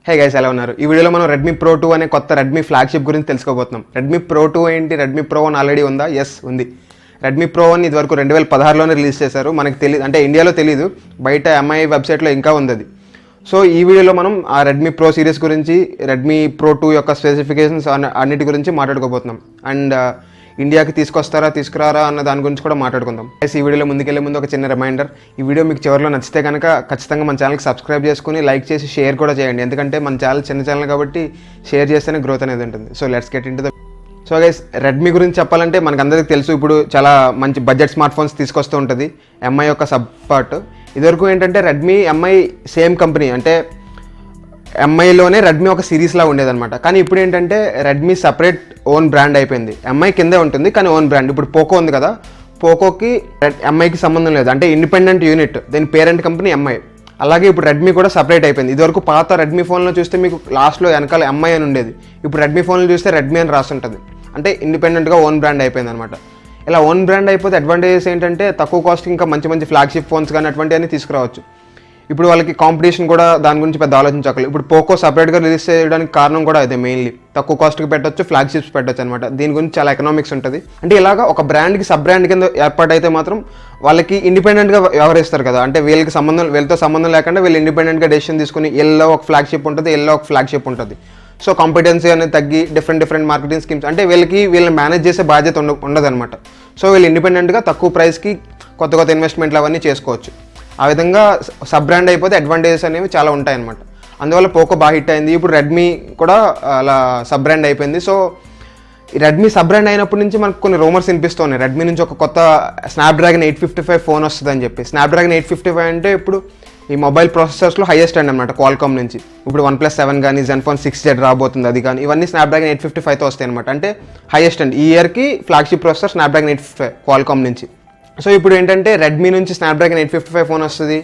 Hey guys, ఎలా ఉన్నారు? ఈ వీడియోలో మనం రెడ్మీ ప్రో 2 అనే కొత్త రెడ్మీ ఫ్లాగ్షిప్ గురించి తెలుసుకోబోతున్నాం. రెడ్మీ ప్రో 2 ఏంటి? రెడ్మీ ప్రో 1 ఆల్రెడీ ఉందా? ఎస్, ఉంది. రెడ్మీ ప్రో 1 ఇదివరకు 2016లోనే రిలీజ్ చేశారు. మనకి తెలియదు, అంటే ఇండియాలో తెలియదు, బయట ఎంఐ వెబ్సైట్లో ఇంకా ఉంది అది. సో ఈ వీడియోలో మనం ఆ రెడ్మీ ప్రో సిరీస్ గురించి, రెడ్మీ ప్రో 2 యొక్క స్పెసిఫికేషన్స్ అన్నిటి గురించి మాట్లాడుకోబోతున్నాం. అండ్ ఇండియాకి తీసుకొస్తారా తీసుకురారా అన్న దాని గురించి కూడా మాట్లాడుకుందాం. ఈ వీడియోలో ముందుకెళ్లే ముందు ఒక చిన్న రిమైండర్, ఈ వీడియో మీకు చివరిలో నచ్చితే కనుక ఖచ్చితంగా మన ఛానల్కి సబ్స్క్రైబ్ చేసుకుని లైక్ చేసి షేర్ కూడా చేయండి. ఎందుకంటే మన ఛానల్ చిన్న ఛానల్ కాబట్టి షేర్ చేస్తేనే గ్రోత్ అనేది ఉంటుంది. So let's get into the. So guys, Redmi గురించి చెప్పాలంటే మనకు అందరికీ తెలుసు, ఇప్పుడు చాలా మంచి బడ్జెట్ స్మార్ట్ ఫోన్స్ తీసుకొస్తూ ఉంటుంది ఎంఐ యొక్క సబ్ పార్ట్. ఇదివరకు ఏంటంటే రెడ్మీ ఎంఐ సేమ్ కంపెనీ, అంటే ఎంఐలోనే రెడ్మీ ఒక సిరీస్లా ఉండేదన్నమాట. కానీ ఇప్పుడు ఏంటంటే రెడ్మీ సపరేట్ ఓన్ బ్రాండ్ అయిపోయింది. ఎంఐ కిందే ఉంటుంది కానీ ఓన్ బ్రాండ్. ఇప్పుడు పోకో ఉంది కదా, పోకోకి ఎంఐకి సంబంధం లేదు, అంటే ఇండిపెండెంట్ యూనిట్, దీని పేరెంట్ కంపెనీ ఎంఐ. అలాగే ఇప్పుడు రెడ్మీ కూడా సపరేట్ అయిపోయింది. ఇదివరకు పాత రెడ్మీ ఫోన్లో చూస్తే మీకు లాస్ట్లో వెనకాల ఎంఐ అని ఉండేది, ఇప్పుడు రెడ్మీ ఫోన్లో చూస్తే రెడ్మీ అని రాస్తుంటుంది. అంటే ఇండిపెండెంట్గా ఓన్ బ్రాండ్ అయిపోయింది అనమాట. ఇలా ఓన్ బ్రాండ్ అయిపోతే అడ్వాంటేజెస్ ఏంటంటే తక్కువ కాస్ట్కి ఇంకా మంచి మంచి ఫ్లాగ్షిప్ ఫోన్స్ కానీ అటువంటివన్నీ తీసుకురావచ్చు. ఇప్పుడు వాళ్ళకి కాంపిటీషన్ కూడా దాని గురించి పెద్ద ఆలోచించక్కలేదు. ఇప్పుడు పోకో సపరేట్గా రిలీజ్ చేయడానికి కారణం కూడా అదే మెయిన్లీ. తక్కువ కాస్ట్కి పెట్టొచ్చు, ఫ్లాగ్షిప్స్ పెట్టొచ్చు అనమాట. దీని గురించి చాలా ఎకనామిక్స్ ఉంటుంది. అంటే ఇలాగా ఒక బ్రాండ్కి సబ్ బ్రాండ్ కింద ఏర్పాటైతే మాత్రం వాళ్ళకి ఇండిపెండెంట్గా వ్యవహరిస్తారు కదా. అంటే వీళ్ళతో సంబంధం లేకుండా వీళ్ళు ఇండిపెండెంట్గా డెసిషన్ తీసుకుని ఎల్లో ఒక ఫ్లాగ్షిప్ ఉంటుంది, ఎల్లో ఒక ఫ్లాగ్షిప్ ఉంటుంది. సో కాంపిటెన్సీ అనేది తగ్గి డిఫరెంట్ మార్కెటింగ్ స్కీమ్స్, అంటే వీళ్ళని మేనేజ్ చేసే బాధ్యత ఉండదన్నమాట. సో వీళ్ళు ఇండిపెండెంట్గా తక్కువ ప్రైస్కి కొత్త ఇన్వెస్ట్మెంట్లు అవన్నీ చేసుకోవచ్చు. ఆ విధంగా సబ్ బ్రాండ్ అయిపోతే అడ్వాంటేజెస్ అనేవి చాలా ఉంటాయన్నమాట. అందువల్ల పోకో బాగా హిట్ అయింది. ఇప్పుడు రెడ్మీ కూడా అలా సబ్ బ్రాండ్ అయిపోయింది. సో ఈ రెడ్మీ సబ్ బ్రాండ్ అయినప్పటి నుంచి మనకు కొన్ని రూమర్స్ వినిపిస్తున్నాయి. రెడ్మీ నుంచి ఒక కొత్త స్నాప్డ్రాగన్ 855 ఫోన్ వస్తుందని చెప్పి. స్నాప్డ్రాగన్ 855 అంటే ఇప్పుడు ఈ మొబైల్ ప్రాసెసర్స్లో హైయెస్ట్ అండ్ అనమాట క్వాల్కామ్ నుంచి. ఇప్పుడు OnePlus 7 కానీ Zenfone 6Z రాబోతుంది, అది కానీ ఇవన్నీ స్నాప్డ్రాగన్ 855తో వస్తాయి అనమాట. అంటే హైయెస్ట్ అండ్ ఈ ఇయర్కి ఫ్లాగ్షిప్ ప్రాసెసర్ స్నాప్డ్రాగన్ 855 క్వాల్కామ్ నుంచి. సో ఇప్పుడు ఏంటంటే రెడ్మీ నుంచి స్నాప్డ్రాగన్ 855 ఫోన్ వస్తుంది.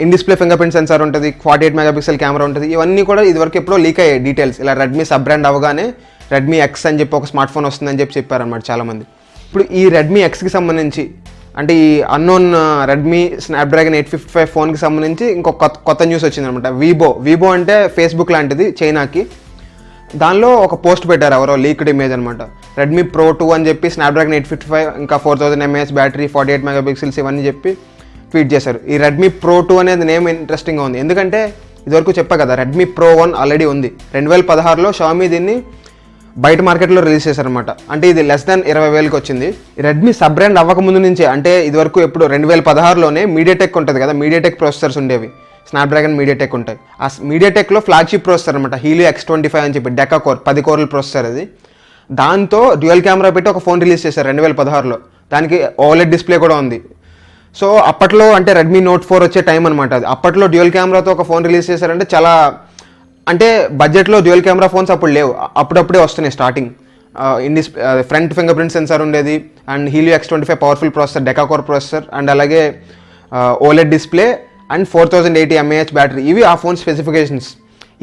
In display fingerprint censor ఉంటుంది, 48 మెగాపిక్సెల్ కెమెరా ఉంటుంది. ఇవన్నీ కూడా ఇదివరకు ఎప్పుడో లీక్ అయ్యాయి డీటెయిల్స్. ఇలా రెడ్మీ సబ్ బ్రాండ్ అవగానే రెడ్మీ ఎక్స్ అని చెప్పి ఒక స్మార్ట్ ఫోన్ వస్తుందని చెప్పారన్నమాట చాలామంది. ఇప్పుడు ఈ రెడ్మీ ఎక్స్కి సంబంధించి, అంటే ఈ అన్నోన్ రెడ్మీ స్నాప్డ్రాగన్ 855 ఫోన్కి సంబంధించి ఇంకొక కొత్త న్యూస్ వచ్చిందనమాట. వీబో అంటే ఫేస్బుక్ లాంటిది చైనాకి. దానిలో ఒక పోస్ట్ పెట్టారు ఎవరో, లీక్డ్ ఇమేజ్ అనమాట. రెడ్మీ ప్రో 2 అని చెప్పి స్నాప్డ్రాగన్ 855 ఇంకా 4000 mAh బ్యాటరీ, 48 మెగాపిక్సెల్స్ ఇవన్నీ చెప్పి ట్వీట్ చేశారు. ఈ రెడ్మీ ప్రో 2 అనేది నేమ్ ఇంట్రెస్టింగ్గా ఉంది. ఎందుకంటే ఇదివరకు చెప్పా కదా, రెడ్మీ ప్రో 1 ఆల్రెడీ ఉంది. 2016లో xiaomi దీన్ని బయట మార్కెట్లో రిలీజ్ చేశారనమాట. అంటే ఇది లెస్ దాన్ 20,000కి వచ్చింది. రెడ్మీ సబ్ బ్రాండ్ అవ్వకముందు నుంచే, అంటే ఇదివరకు ఎప్పుడు 2016లోనే మీడియాటెక్ ఉంటుంది కదా, మీడియాటెక్ ప్రాసెసర్స్ ఉండేవి, స్నాప్డ్రాగన్ మీడియాటెక్ ఉంటాయి. ఆ మీడియాటెక్లో ఫ్లాగ్షిప్ ప్రాసెసర్ అనమాట, హీలియో X25 అని చెప్పి డెకా కోర్ 10 కోర్ల ప్రాసెసర్ అది. దాంతో డ్యూయల్ కెమెరా పెట్టి ఒక ఫోన్ రిలీజ్ చేశారు 2016లో. దానికి ఓలెడ్ డిస్ప్లే కూడా ఉంది. సో అప్పట్లో అంటే రెడ్మీ నోట్ 4 వచ్చే టైం అనమాట అది. అప్పట్లో డ్యూయల్ కెమెరాతో ఒక ఫోన్ రిలీజ్ చేశారంటే చాలా, అంటే బడ్జెట్లో డ్యూయల్ కెమెరా ఫోన్స్ అప్పుడు లేవు, అప్పుడప్పుడే వస్తున్నాయి starting. Front fingerprint sensor ఉండేది, and Helio X25 powerful processor, deca core processor, and అలాగే OLED display and 4080 mAh battery. ఇవి ఆ ఫోన్ స్పెసిఫికేషన్స్.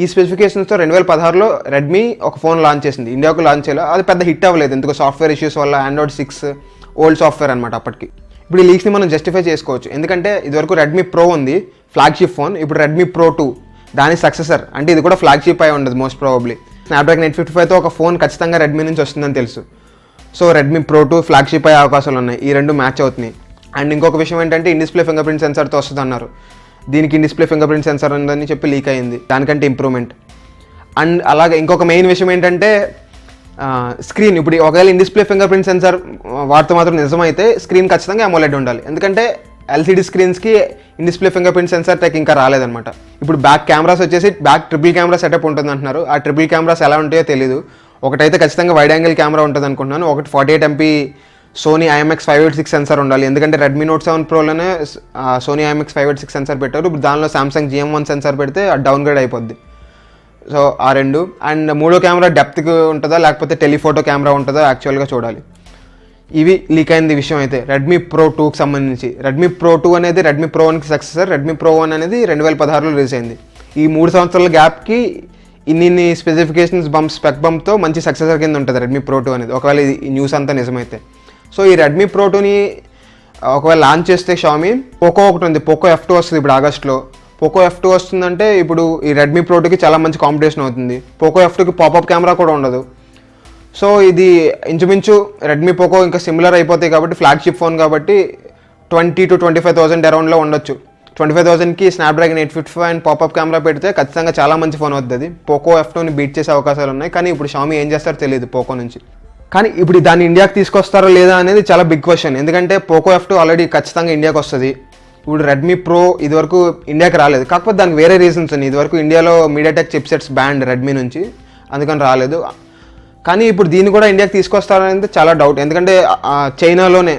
ఈ స్పెసిఫికేషన్స్తో 2016లో రెడ్మీ ఒక ఫోన్ లాంచ్ చేసింది. ఇండియాకు లాంచ్ చేయాలి, అది పెద్ద హిట్ అవ్వలేదు ఎందుకు, సాఫ్ట్వేర్ ఇష్యూస్ వల్ల. Android 6 ఓల్డ్ సాఫ్ట్వేర్ అనమాట అప్పటికి. ఇప్పుడు ఈ లీక్స్ని మనం జస్టిఫై చేసుకోవచ్చు. ఎందుకంటే ఇదివరకు రెడ్మీ ప్రో ఉంది ఫ్లాగ్షిప్ ఫోన్, ఇప్పుడు రెడ్మీ ప్రో 2 దాని సక్సెసర్, అంటే ఇది కూడా ఫ్లాగ్షిప్ అయి ఉండదు మోస్ట్ ప్రాబబ్లీ. స్నాప్డ్రాగన్ 855తో ఒక ఫోన్ ఖచ్చితంగా రెడ్మీ నుంచి వస్తుందని తెలుసు. సో రెడ్మీ ప్రో 2 ఫ్లాగ్షిప్ అయ్యే అవకాశాలు ఉన్నాయి. ఈ రెండు మ్యాచ్ అవుతున్నాయి. అండ్ ఇంకొక విషయం ఏంటంటే ఇన్ డిస్ప్లే ఫింగర్ ప్రింట్ సెన్సార్తో వస్తుంది అన్నారు. దీనికి in display fingerprint censor ఉందని చెప్పి లీక్ అయింది, దానికంటే ఇంప్రూవ్మెంట్. అండ్ అలాగే ఇంకొక మెయిన్ విషయం ఏంటంటే స్క్రీన్. ఇప్పుడు ఒకవేళ in display fingerprint sensor వాటితో మాత్రం నిజమైతే స్క్రీన్ ఖచ్చితంగా AMOLED ఉండాలి. ఎందుకంటే LCD స్క్రీన్స్కి in display fingerprint sensor tech ఇంకా రాలేదన్నమాట. ఇప్పుడు బ్యాక్ కెమెరాస్ వచ్చేసి బ్యాక్ ట్రిపుల్ కెమెరా సెటప్ ఉంటుంది అంటున్నారు. ఆ ట్రిపుల్ కెమెరాస్ ఎలా ఉంటాయో తెలియదు. ఒకటైతే ఖచ్చితంగా వైడ్ యాంగిల్ కెమెరా ఉంటుంది అనుకుంటున్నాను, ఒకటి 48MP సోనీ IMX586 సెన్సార్ ఉండాలి. ఎందుకంటే రెడ్మీ నోట్ 7 ప్రోలోనే సోనీ IMX586 సెన్సార్ పెట్టారు. ఇప్పుడు దానిలో సామ్సంగ్ GM1 సెన్సార్ పెడితే డౌన్గ్రేడ్ అయిపోద్ది. సో ఆ రెండు. అండ్ మూడో కెమెరా డెప్త్కి ఉంటుందా లేకపోతే టెలిఫోటో కెమెరా ఉంటుందా యాక్చువల్గా చూడాలి. ఇవి లీక్ అయింది విషయం అయితే రెడ్మీ ప్రో 2కి సంబంధించి. రెడ్మీ ప్రో 2 అనేది రెడ్మీ ప్రో 1కి సక్సెసర్. రెడ్మీ ప్రో 1 అనేది 2016లో రిలీజ్ అయింది. ఈ 3 సంవత్సరాల గ్యాప్కి ఇన్ని స్పెసిఫికేషన్స్ స్పెక్ బంప్తో మంచి సక్సెసర్ కింద ఉంటుంది రెడ్మీ ప్రో 2 అనేది, ఒకవేళ ఈ న్యూస్ అంతా నిజమైతే. సో ఈ రెడ్మీ ప్రో 2ని ఒకవేళ లాంచ్ చేస్తే xiaomi, పోకో ఒకటి ఉంది, పోకో F2 వస్తుంది ఇప్పుడు ఆగస్ట్లో. పోకో F2 వస్తుందంటే ఇప్పుడు ఈ రెడ్మీ ప్రో 2కి చాలా మంచి కాంపిటీషన్ అవుతుంది. పోకో F2కి పాపప్ కెమెరా కూడా ఉండదు. సో ఇది ఇంచుమించు రెడ్మీ పోకో ఇంకా సిమిలర్ అయిపోతాయి కాబట్టి ఫ్లాగ్షిప్ ఫోన్ కాబట్టి 20,000 to 25,000 అరౌండ్లో ఉండొచ్చు. 25,000కి స్నాప్డ్రాగన్ 855 అండ్ పాపప్ కెమెరా పెడితే ఖచ్చితంగా చాలా మంచి ఫోన్ అవుతుంది. పోకో F2ని బీట్ చేసే అవకాశాలు ఉన్నాయి. కానీ ఇప్పుడు xiaomi ఏం చేస్తారో తెలియదు పోకో నుంచి. కానీ ఇప్పుడు దాన్ని ఇండియాకి తీసుకొస్తారో లేదా అనేది చాలా బిగ్ క్వశ్చన్. ఎందుకంటే పోకో F2 ఆల్రెడీ ఖచ్చితంగా ఇండియాకి వస్తుంది. ఇప్పుడు రెడ్మీ ప్రో ఇదివరకు ఇండియాకి రాలేదు. కాకపోతే దానికి వేరే రీజన్స్ ఉన్నాయి. ఇదివరకు ఇండియాలో MediaTek chip sets band Redmi నుంచి, అందుకని రాలేదు. కానీ ఇప్పుడు దీన్ని కూడా ఇండియాకి తీసుకొస్తారనేది చాలా డౌట్. ఎందుకంటే చైనాలోనే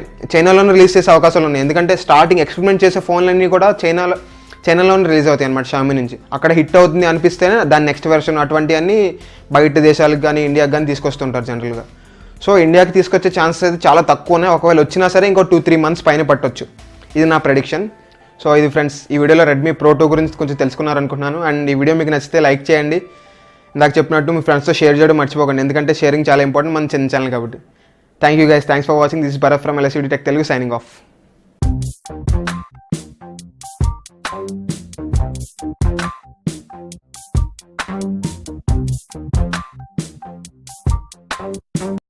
రిలీజ్ చేసే అవకాశాలు ఉన్నాయి. ఎందుకంటే స్టార్టింగ్ ఎక్స్పెరిమెంట్ చేసే ఫోన్లన్నీ కూడా చైనాలోనే రిలీజ్ అవుతాయి అనమాట xiaomi నుంచి. అక్కడ హిట్ అవుతుంది అనిపిస్తేనే దాని నెక్స్ట్ వెర్షన్ అటువంటివన్నీ బయట దేశాలకు కానీ ఇండియాకి కానీ తీసుకొస్తుంటారు జనరల్గా. సో ఇండియాకి తీసుకొచ్చే ఛాన్సెస్ అయితే చాలా తక్కువనే. ఒకవేళ వచ్చినా సరే ఇంకో 2-3 months పైన పట్టొచ్చు. ఇది నా ప్రెడిక్షన్. సో ఇది ఫ్రెండ్స్, ఈ వీడియోలో రెడ్మీ ప్రో 2 గురించి కొంచెం తెలుసుకున్నారనుకుంటున్నాను. అండ్ ఈ వీడియో మీకు నచ్చితే లైక్ చేయండి. ఇందాక చెప్పినట్టు మీ ఫ్రెండ్స్తో షేర్ చేయడం మర్చిపోకండి. ఎందుకంటే షేరింగ్ చాలా ఇంపార్టెంట్ మన చిన్న ఛానల్ కాబట్టి. Thank you guys, thanks for watching. This is Bharat from LSUD Tech Telugu signing off.